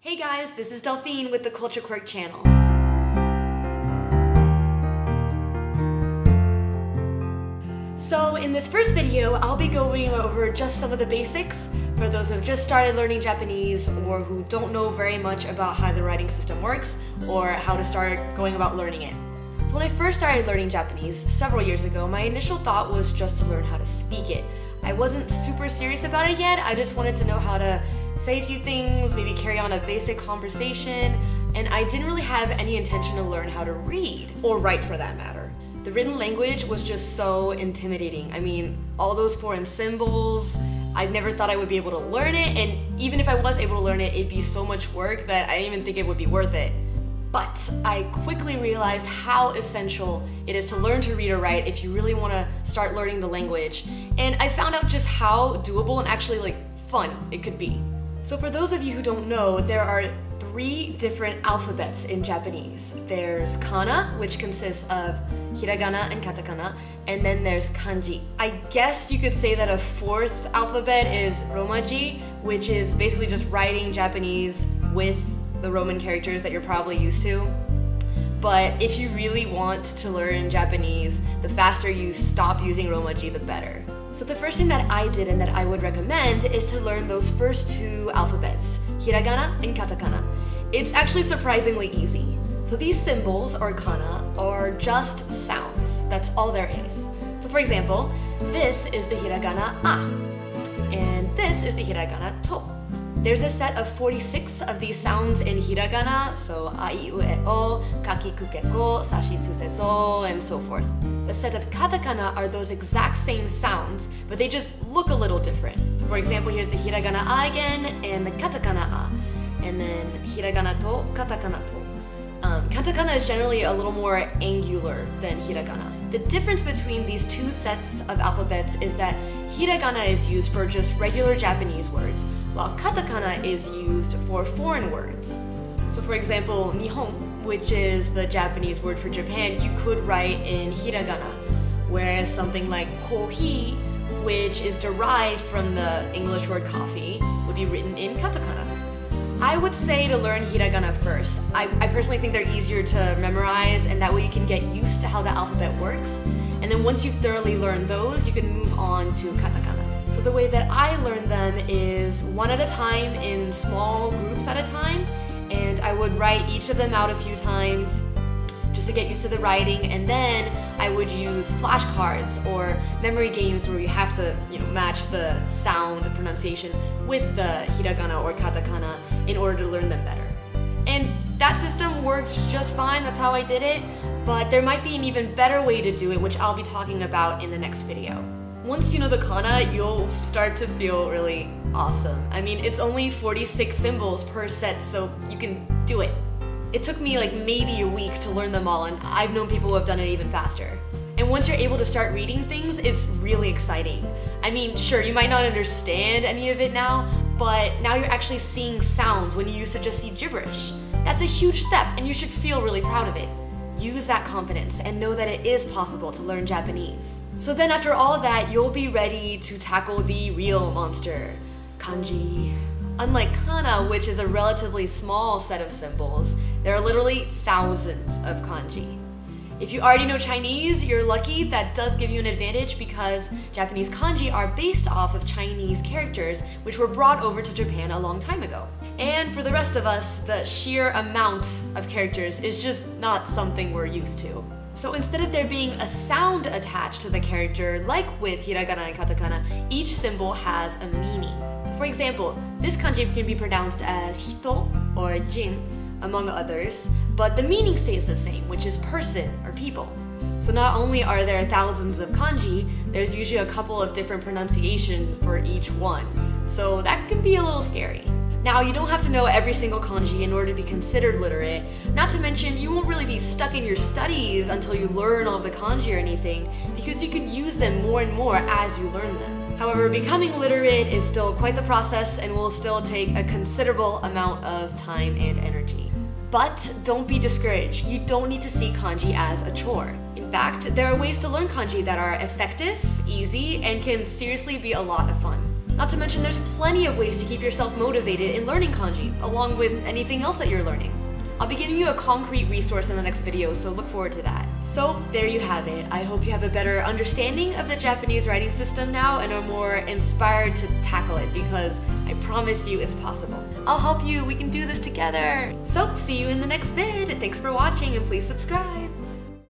Hey guys, this is Delphine with the CultureQuirk channel. So in this first video, I'll be going over just some of the basics for those who have just started learning Japanese or who don't know very much about how the writing system works or how to start going about learning it. So when I first started learning Japanese several years ago, my initial thought was just to learn how to speak it. I wasn't super serious about it yet, I just wanted to know how to say a few things, maybe carry on a basic conversation, and I didn't really have any intention to learn how to read, or write for that matter. The written language was just so intimidating. I mean, all those foreign symbols, I never thought I would be able to learn it, and even if I was able to learn it, it'd be so much work that I didn't even think it would be worth it. But I quickly realized how essential it is to learn to read or write if you really want to start learning the language, and I found out just how doable and actually fun it could be. So for those of you who don't know, there are 3 different alphabets in Japanese. There's kana, which consists of hiragana and katakana, and then there's kanji. I guess you could say that a 4th alphabet is romaji, which is basically just writing Japanese with the Roman characters that you're probably used to. But if you really want to learn Japanese, the faster you stop using romaji, the better. So the first thing that I did and that I would recommend is to learn those first 2 alphabets, hiragana and katakana. It's actually surprisingly easy. So these symbols, or kana, are just sounds. That's all there is. So for example, this is the hiragana a, and this is the hiragana to. There's a set of 46 of these sounds in hiragana, so a, I, u, e, o, kaki, ku, ke, ko, sashi, su, se, so, and so forth. The set of katakana are those exact same sounds, but they just look a little different. So for example, here's the hiragana a again, and the katakana a, and then hiragana to, katakana to. Katakana is generally a little more angular than hiragana. The difference between these 2 sets of alphabets is that hiragana is used for just regular Japanese words, while katakana is used for foreign words. So for example, Nihon, which is the Japanese word for Japan, you could write in hiragana, whereas something like kohi, which is derived from the English word coffee, would be written in katakana. I would say to learn hiragana first. I personally think they're easier to memorize, and that way you can get used to how the alphabet works. And then once you've thoroughly learned those, you can move on to katakana. So the way that I learn them is one at a time in small groups at a time, and I would write each of them out a few times just to get used to the writing, and then I would use flashcards or memory games where you have to match the sound, the pronunciation with the hiragana or katakana in order to learn them better. And that system works just fine, that's how I did it, but there might be an even better way to do it, which I'll be talking about in the next video. Once you know the kana, you'll start to feel really awesome. I mean, it's only 46 symbols per set, so you can do it. It took me maybe a week to learn them all, and I've known people who have done it even faster. And once you're able to start reading things, it's really exciting. I mean, sure, you might not understand any of it now, but now you're actually seeing sounds when you used to just see gibberish. That's a huge step, and you should feel really proud of it. Use that confidence and know that it is possible to learn Japanese. So then after all that, you'll be ready to tackle the real monster, kanji. Unlike kana, which is a relatively small set of symbols, there are literally thousands of kanji. If you already know Chinese, you're lucky. That does give you an advantage because Japanese kanji are based off of Chinese characters which were brought over to Japan a long time ago. And for the rest of us, the sheer amount of characters is just not something we're used to. So instead of there being a sound attached to the character, like with hiragana and katakana, each symbol has a meaning. So for example, this kanji can be pronounced as hito or jin, among others, but the meaning stays the same, which is person or people. So not only are there thousands of kanji, there's usually a couple of different pronunciations for each one. So that can be a little scary. Now, you don't have to know every single kanji in order to be considered literate. Not to mention, you won't really be stuck in your studies until you learn all of the kanji or anything, because you can use them more and more as you learn them. However, becoming literate is still quite the process and will still take a considerable amount of time and energy. But don't be discouraged. You don't need to see kanji as a chore. In fact, there are ways to learn kanji that are effective, easy, and can seriously be a lot of fun. Not to mention there's plenty of ways to keep yourself motivated in learning kanji, along with anything else that you're learning. I'll be giving you a concrete resource in the next video, so look forward to that. So there you have it. I hope you have a better understanding of the Japanese writing system now and are more inspired to tackle it, because I promise you it's possible. I'll help you, we can do this together. So see you in the next vid. Thanks for watching and please subscribe.